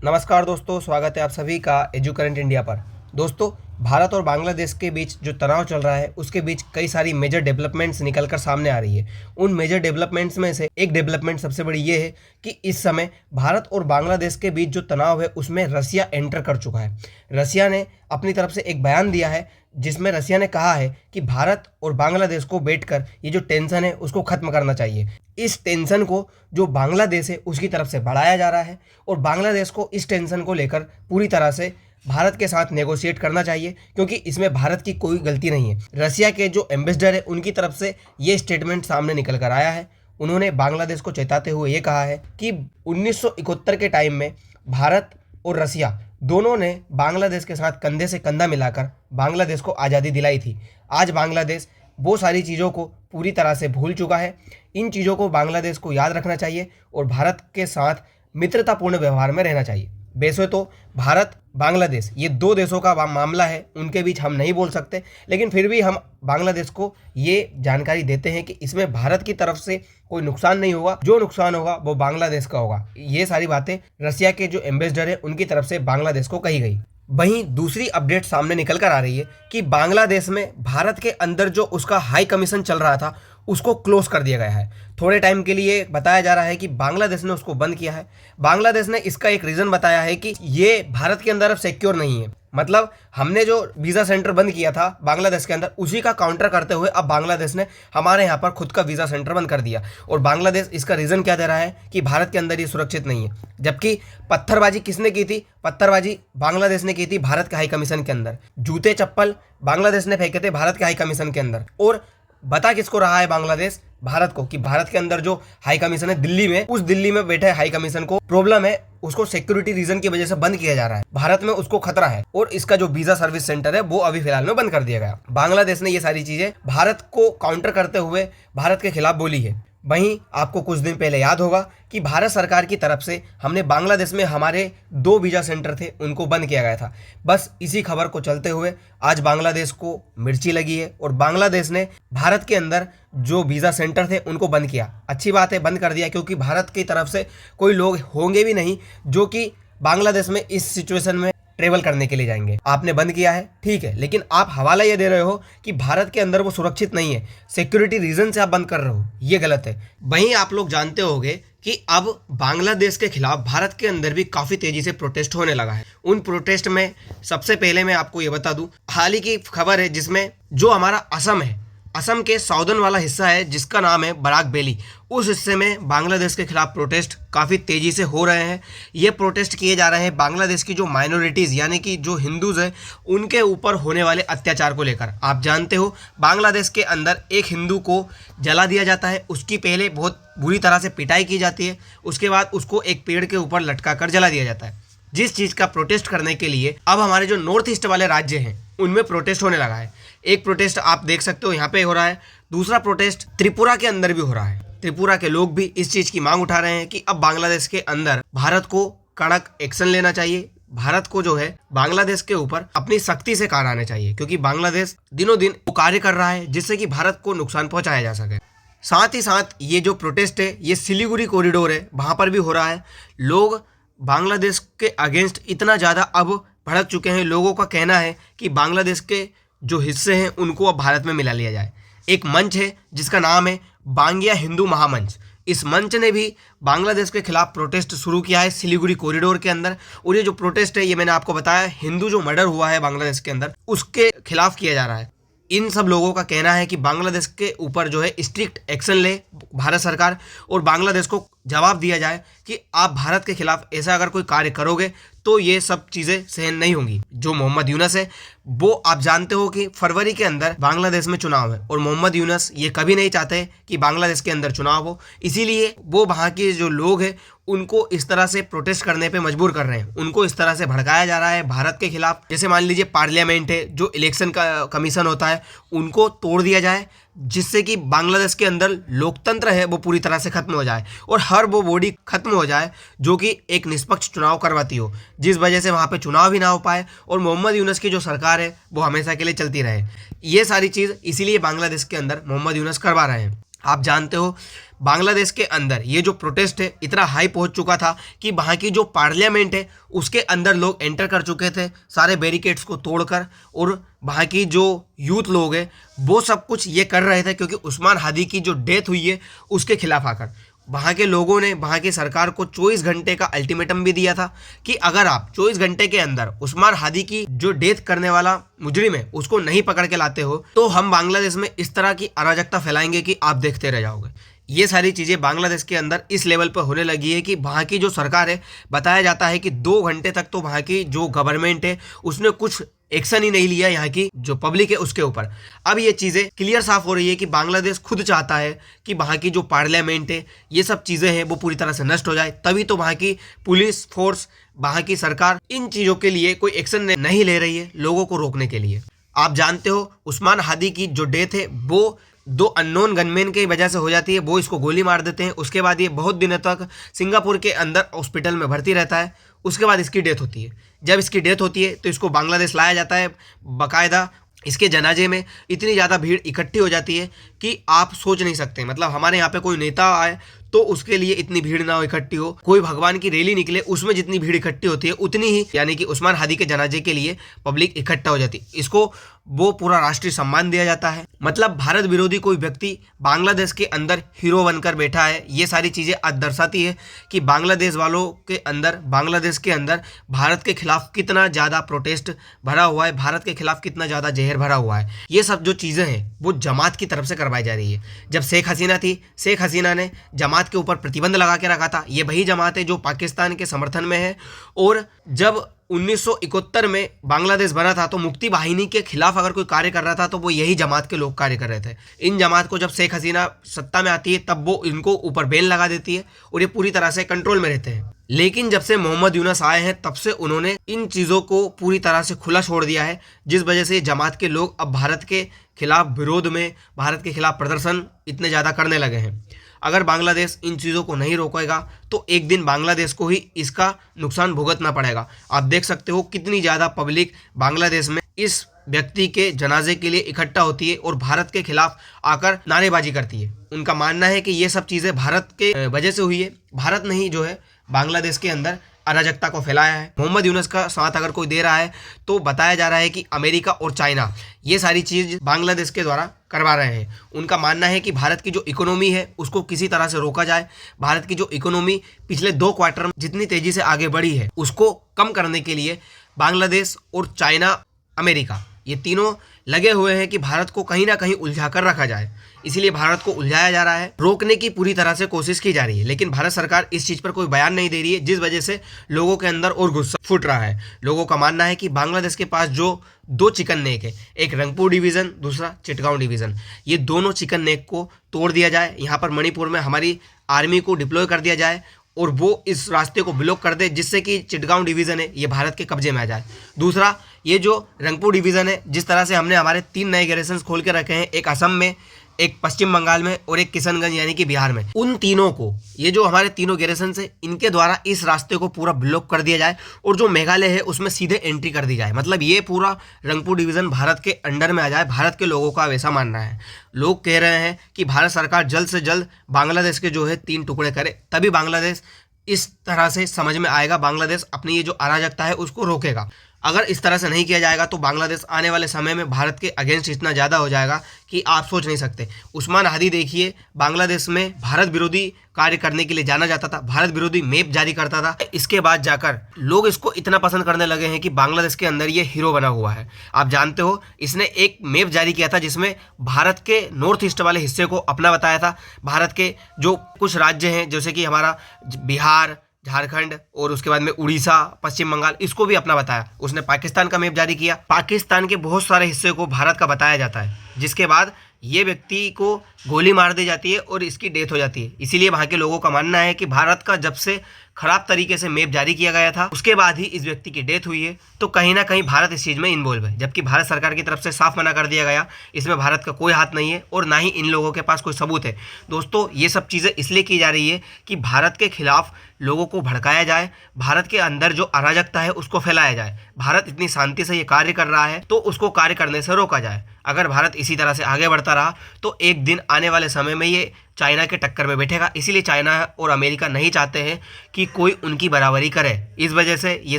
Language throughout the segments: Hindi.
नमस्कार दोस्तों, स्वागत है आप सभी का एजू करंट इंडिया पर। दोस्तों, भारत और बांग्लादेश के बीच जो तनाव चल रहा है उसके बीच कई सारी मेजर डेवलपमेंट्स निकल कर सामने आ रही है। उन मेजर डेवलपमेंट्स में से एक डेवलपमेंट सबसे बड़ी ये है कि इस समय भारत और बांग्लादेश के बीच जो तनाव है उसमें रसिया एंटर कर चुका है। रसिया ने अपनी तरफ से एक बयान दिया है जिसमें रसिया ने कहा है कि भारत और बांग्लादेश को बैठकर ये जो टेंशन है उसको ख़त्म करना चाहिए। इस टेंशन को जो बांग्लादेश है उसकी तरफ से बढ़ाया जा रहा है और बांग्लादेश को इस टेंशन को लेकर पूरी तरह से भारत के साथ नेगोशिएट करना चाहिए, क्योंकि इसमें भारत की कोई गलती नहीं है। रसिया के जो एम्बेसडर है उनकी तरफ से ये स्टेटमेंट सामने निकल कर आया है। उन्होंने बांग्लादेश को चेताते हुए ये कहा है कि 1971 के टाइम में भारत और रसिया दोनों ने बांग्लादेश के साथ कंधे से कंधा मिलाकर बांग्लादेश को आज़ादी दिलाई थी। आज बांग्लादेश वो सारी चीज़ों को पूरी तरह से भूल चुका है। इन चीज़ों को बांग्लादेश को याद रखना चाहिए और भारत के साथ मित्रतापूर्ण व्यवहार में रहना चाहिए। वैसे तो भारत बांग्लादेश ये दो देशों का मामला है, उनके बीच हम नहीं बोल सकते, लेकिन फिर भी हम बांग्लादेश को ये जानकारी देते हैं कि इसमें भारत की तरफ से कोई नुकसान नहीं होगा, जो नुकसान होगा वो बांग्लादेश का होगा। ये सारी बातें रसिया के जो एम्बेसडर है उनकी तरफ से बांग्लादेश को कही गई। वहीं दूसरी अपडेट सामने निकल कर आ रही है कि बांग्लादेश में भारत के अंदर जो उसका हाई कमीशन चल रहा था उसको क्लोज कर दिया गया है। थोड़े टाइम के लिए बताया जा रहा है कि बांग्लादेश ने उसको बंद किया है। बांग्लादेश ने इसका एक रीज़न बताया है कि ये भारत के अंदर अब सिक्योर नहीं है। मतलब हमने जो वीज़ा सेंटर बंद किया था बांग्लादेश के अंदर, उसी का काउंटर करते हुए अब बांग्लादेश ने हमारे यहाँ पर खुद का वीज़ा सेंटर बंद कर दिया। और बांग्लादेश इसका रीज़न क्या दे रहा है कि भारत के अंदर ये सुरक्षित नहीं है। जबकि पत्थरबाजी किसने की थी? पत्थरबाजी बांग्लादेश ने की थी भारत के हाई कमीशन के अंदर। जूते चप्पल बांग्लादेश ने फेंके थे भारत के हाई कमीशन के अंदर। और बता किसको रहा है बांग्लादेश? भारत को, कि भारत के अंदर जो हाई कमीशन है दिल्ली में, उस दिल्ली में बैठे हाई कमीशन को प्रॉब्लम है, उसको सिक्योरिटी रीजन की वजह से बंद किया जा रहा है। भारत में उसको खतरा है और इसका जो वीजा सर्विस सेंटर है वो अभी फिलहाल में बंद कर दिया गया। बांग्लादेश ने ये सारी चीजें भारत को काउंटर करते हुए भारत के खिलाफ बोली है। वहीं आपको कुछ दिन पहले याद होगा कि भारत सरकार की तरफ से हमने बांग्लादेश में हमारे 2 वीज़ा सेंटर थे उनको बंद किया गया था। बस इसी खबर को चलते हुए आज बांग्लादेश को मिर्ची लगी है और बांग्लादेश ने भारत के अंदर जो वीज़ा सेंटर थे उनको बंद किया। अच्छी बात है, बंद कर दिया, क्योंकि भारत की तरफ से कोई लोग होंगे भी नहीं जो कि बांग्लादेश में इस सिचुएशन में ट्रेवल करने के लिए जाएंगे। आपने बंद किया है, ठीक है, लेकिन आप हवाला ये दे रहे हो कि भारत के अंदर वो सुरक्षित नहीं है, सिक्योरिटी रीजन से आप बंद कर रहे हो, ये गलत है। वहीं आप लोग जानते होंगे कि अब बांग्लादेश के खिलाफ भारत के अंदर भी काफ़ी तेज़ी से प्रोटेस्ट होने लगा है। उन प्रोटेस्ट में सबसे पहले मैं आपको ये बता दूं, हाल ही की खबर है जिसमें जो हमारा असम है, असम के साउदर्न वाला हिस्सा है जिसका नाम है बराक वैली, उस हिस्से में बांग्लादेश के खिलाफ प्रोटेस्ट काफ़ी तेज़ी से हो रहे हैं। ये प्रोटेस्ट किए जा रहे हैं बांग्लादेश की जो माइनॉरिटीज़ यानी कि जो हिंदूज़ हैं उनके ऊपर होने वाले अत्याचार को लेकर। आप जानते हो बांग्लादेश के अंदर एक हिंदू को जला दिया जाता है, उसकी पहले बहुत बुरी तरह से पिटाई की जाती है, उसके बाद उसको एक पेड़ के ऊपर लटका कर जला दिया जाता है। जिस चीज़ का प्रोटेस्ट करने के लिए अब हमारे जो नॉर्थ ईस्ट वाले राज्य हैं उनमें प्रोटेस्ट होने लगा है। एक प्रोटेस्ट आप देख सकते हो यहाँ पे हो रहा है, दूसरा प्रोटेस्ट त्रिपुरा के अंदर भी हो रहा है। त्रिपुरा के लोग भी इस चीज़ की मांग उठा रहे हैं कि अब बांग्लादेश के अंदर भारत को कड़क एक्शन लेना चाहिए। भारत को जो है बांग्लादेश के ऊपर अपनी सख्ती से कार्य आना चाहिए, क्योंकि बांग्लादेश दिनों दिन वो कार्य कर रहा है जिससे कि भारत को नुकसान पहुंचाया जा सके। साथ ही साथ ये जो प्रोटेस्ट है ये सिलीगुड़ी कॉरिडोर है वहाँ पर भी हो रहा है। लोग बांग्लादेश के अगेंस्ट इतना ज़्यादा अब भड़क चुके हैं। लोगों का कहना है कि बांग्लादेश के जो हिस्से हैं उनको अब भारत में मिला लिया जाए। एक मंच है जिसका नाम है बांग्या हिंदू महामंच। इस मंच ने भी बांग्लादेश के खिलाफ प्रोटेस्ट शुरू किया है सिलीगुड़ी कॉरिडोर के अंदर। और ये जो प्रोटेस्ट है ये मैंने आपको बताया, हिंदू जो मर्डर हुआ है बांग्लादेश के अंदर उसके खिलाफ किया जा रहा है। इन सब लोगों का कहना है कि बांग्लादेश के ऊपर जो है स्ट्रिक्ट एक्शन ले भारत सरकार और बांग्लादेश को जवाब दिया जाए कि आप भारत के खिलाफ ऐसा अगर कोई कार्य करोगे तो ये सब चीज़ें सहन नहीं होंगी। जो मोहम्मद यूनस है वो आप जानते हो कि फरवरी के अंदर बांग्लादेश में चुनाव है और मोहम्मद यूनस ये कभी नहीं चाहते कि बांग्लादेश के अंदर चुनाव हो, इसीलिए वो वहाँ के जो लोग हैं उनको इस तरह से प्रोटेस्ट करने पे मजबूर कर रहे हैं। उनको इस तरह से भड़काया जा रहा है भारत के खिलाफ। जैसे मान लीजिए पार्लियामेंट है, जो इलेक्शन का कमीशन होता है, उनको तोड़ दिया जाए जिससे कि बांग्लादेश के अंदर लोकतंत्र है वो पूरी तरह से खत्म हो जाए और हर वो बॉडी खत्म हो जाए जो कि एक निष्पक्ष चुनाव करवाती हो, जिस वजह से वहाँ पे चुनाव भी ना हो पाए और मोहम्मद यूनस की जो सरकार है वो हमेशा के लिए चलती रहे। ये सारी चीज़ इसीलिए बांग्लादेश के अंदर मोहम्मद यूनस करवा रहे हैं। आप जानते हो बांग्लादेश के अंदर ये जो प्रोटेस्ट है इतना हाई पहुंच चुका था कि वहाँ की जो पार्लियामेंट है उसके अंदर लोग एंटर कर चुके थे सारे बैरिकेड्स को तोड़कर, और वहाँ की जो यूथ लोग हैं वो सब कुछ ये कर रहे थे क्योंकि उस्मान हादी की जो डेथ हुई है उसके खिलाफ आकर वहाँ के लोगों ने वहाँ की सरकार को 24 घंटे का अल्टीमेटम भी दिया था कि अगर आप 24 घंटे के अंदर उस्मान हादी की जो डेथ करने वाला मुजरिम है उसको नहीं पकड़ के लाते हो तो हम बांग्लादेश में इस तरह की अराजकता फैलाएंगे कि आप देखते रह जाओगे। ये सारी चीज़ें बांग्लादेश के अंदर इस लेवल पर होने लगी है कि वहाँ की जो सरकार है, बताया जाता है कि 2 घंटे तक तो वहाँ की जो गवर्नमेंट है उसने कुछ एक्शन ही नहीं लिया यहाँ की जो पब्लिक है उसके ऊपर। अब ये चीज़ें क्लियर साफ हो रही है कि बांग्लादेश खुद चाहता है कि वहाँ की जो पार्लियामेंट है ये सब चीज़ें हैं वो पूरी तरह से नष्ट हो जाए, तभी तो वहाँ की पुलिस फोर्स, वहाँ की सरकार इन चीज़ों के लिए कोई एक्शन नहीं ले रही है लोगों को रोकने के लिए। आप जानते हो उस्मान हादी की जो डेथ है वो 2 अननोन गनमैन की वजह से हो जाती है, वो इसको गोली मार देते हैं। उसके बाद ये बहुत दिनों तक सिंगापुर के अंदर हॉस्पिटल में भर्ती रहता है। उसके बाद इसकी डेथ होती है। जब इसकी डेथ होती है तो इसको बांग्लादेश लाया जाता है। बाकायदा इसके जनाजे में इतनी ज़्यादा भीड़ इकट्ठी हो जाती है कि आप सोच नहीं सकते। मतलब हमारे यहाँ पे कोई नेता आए तो उसके लिए इतनी भीड़ ना हो इकट्ठी हो, कोई भगवान की रैली निकले उसमें जितनी भीड़ इकट्ठी होती है उतनी ही यानी कि उस्मान हादी के जनाजे के लिए पब्लिक इकट्ठा हो जाती है। इसको वो पूरा राष्ट्रीय सम्मान दिया जाता है। मतलब भारत विरोधी कोई व्यक्ति बांग्लादेश के अंदर हीरो बनकर बैठा है। ये सारी चीज़ें आज दर्शाती है कि बांग्लादेश वालों के अंदर, बांग्लादेश के अंदर भारत के खिलाफ कितना ज़्यादा प्रोटेस्ट भरा हुआ है, भारत के खिलाफ कितना ज़्यादा जहर भरा हुआ है। ये सब जो चीज़ें हैं वो जमात की तरफ से करवाई जा रही है। जब शेख हसीना थी, शेख हसीना ने जमात के ऊपर प्रतिबंध लगा के रखा था। ये वही जमात है जो पाकिस्तान के समर्थन में है। और जब 1971 में बांग्लादेश बना था तो मुक्ति वाहिनी के खिलाफ अगर कोई कार्य कर रहा था तो वो यही जमात के लोग कार्य कर रहे थे। इन जमात को जब शेख हसीना सत्ता में आती है तब वो इनको ऊपर बैन लगा देती है और ये पूरी तरह से कंट्रोल में रहते हैं। लेकिन जब से मोहम्मद यूनस आए हैं तब से उन्होंने इन चीज़ों को पूरी तरह से खुला छोड़ दिया है, जिस वजह से जमात के लोग अब भारत के खिलाफ विरोध में, भारत के खिलाफ प्रदर्शन इतने ज़्यादा करने लगे हैं। अगर बांग्लादेश इन चीज़ों को नहीं रोकेगा तो एक दिन बांग्लादेश को ही इसका नुकसान भुगतना पड़ेगा। आप देख सकते हो कितनी ज़्यादा पब्लिक बांग्लादेश में इस व्यक्ति के जनाजे के लिए इकट्ठा होती है और भारत के खिलाफ आकर नारेबाजी करती है। उनका मानना है कि ये सब चीज़ें भारत के वजह से हुई है। भारत ने ही जो है बांग्लादेश के अंदर अराजकता को फैलाया है। मोहम्मद यूनस का साथ अगर कोई दे रहा है तो बताया जा रहा है कि अमेरिका और चाइना ये सारी चीज़ बांग्लादेश के द्वारा करवा रहे हैं। उनका मानना है कि भारत की जो इकोनॉमी है उसको किसी तरह से रोका जाए। भारत की जो इकोनॉमी पिछले 2 क्वार्टर में जितनी तेज़ी से आगे बढ़ी है उसको कम करने के लिए बांग्लादेश और चाइना, अमेरिका ये तीनों लगे हुए हैं कि भारत को कहीं ना कहीं उलझा कर रखा जाए। इसीलिए भारत को उलझाया जा रहा है, रोकने की पूरी तरह से कोशिश की जा रही है। लेकिन भारत सरकार इस चीज़ पर कोई बयान नहीं दे रही है, जिस वजह से लोगों के अंदर और गुस्सा फूट रहा है। लोगों का मानना है कि बांग्लादेश के पास जो 2 चिकन नेक है, एक रंगपुर डिवीज़न, दूसरा चिटगांव डिवीज़न, ये दोनों चिकन नेक को तोड़ दिया जाए। यहाँ पर मणिपुर में हमारी आर्मी को डिप्लॉय कर दिया जाए और वो इस रास्ते को ब्लॉक कर दे, जिससे कि चिटगांव डिवीज़न है ये भारत के कब्जे में आ जाए। दूसरा, ये जो रंगपुर डिवीज़न है, जिस तरह से हमने हमारे 3 नए गैरिसन खोल के रखे हैं, एक असम में, एक पश्चिम बंगाल में और एक किशनगंज यानी कि बिहार में, उन तीनों को, ये जो हमारे तीनों गैरिसन है इनके द्वारा इस रास्ते को पूरा ब्लॉक कर दिया जाए और जो मेघालय है उसमें सीधे एंट्री कर दी जाए। मतलब ये पूरा रंगपुर डिवीज़न भारत के अंडर में आ जाए। भारत के लोगों का वैसा मानना है। लोग कह रहे हैं कि भारत सरकार जल्द से जल्द बांग्लादेश के जो है 3 टुकड़े करे, तभी बांग्लादेश इस तरह से समझ में आएगा, बांग्लादेश अपनी ये जो अराजकता है उसको रोकेगा। अगर इस तरह से नहीं किया जाएगा तो बांग्लादेश आने वाले समय में भारत के अगेंस्ट इतना ज़्यादा हो जाएगा कि आप सोच नहीं सकते। उस्मान हादी देखिए, बांग्लादेश में भारत विरोधी कार्य करने के लिए जाना जाता था, भारत विरोधी मैप जारी करता था। इसके बाद जाकर लोग इसको इतना पसंद करने लगे हैं कि बांग्लादेश के अंदर ये हीरो बना हुआ है। आप जानते हो इसने एक मैप जारी किया था जिसमें भारत के नॉर्थ ईस्ट वाले हिस्से को अपना बताया था। भारत के जो कुछ राज्य हैं जैसे कि हमारा बिहार, झारखंड और उसके बाद में उड़ीसा, पश्चिम बंगाल, इसको भी अपना बताया। उसने पाकिस्तान का मैप जारी किया। पाकिस्तान के बहुत सारे हिस्से को भारत का बताया जाता है, जिसके बाद ये व्यक्ति को गोली मार दी जाती है और इसकी डेथ हो जाती है। इसीलिए वहाँ के लोगों का मानना है कि भारत का जब से खराब तरीके से मैप जारी किया गया था उसके बाद ही इस व्यक्ति की डेथ हुई है। तो कहीं ना कहीं भारत इस चीज़ में इन्वॉल्व है, जबकि भारत सरकार की तरफ से साफ मना कर दिया गया, इसमें भारत का कोई हाथ नहीं है और ना ही इन लोगों के पास कोई सबूत है। दोस्तों, ये सब चीज़ें इसलिए की जा रही है कि भारत के खिलाफ लोगों को भड़काया जाए, भारत के अंदर जो अराजकता है उसको फैलाया जाए। भारत इतनी शांति से ये कार्य कर रहा है तो उसको कार्य करने से रोका जाए। अगर भारत इसी तरह से आगे बढ़ता रहा तो एक दिन आने वाले समय में ये चाइना के टक्कर में बैठेगा। इसीलिए चाइना और अमेरिका नहीं चाहते हैं कि कोई उनकी बराबरी करे। इस वजह से ये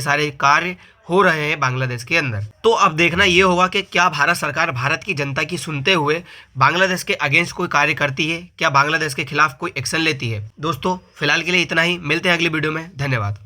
सारे कार्य हो रहे हैं बांग्लादेश के अंदर। तो अब देखना ये होगा कि क्या भारत सरकार भारत की जनता की सुनते हुए बांग्लादेश के अगेंस्ट कोई कार्य करती है, क्या बांग्लादेश के खिलाफ कोई एक्शन लेती है। दोस्तों फिलहाल के लिए इतना ही, मिलते हैं अगली वीडियो में। धन्यवाद।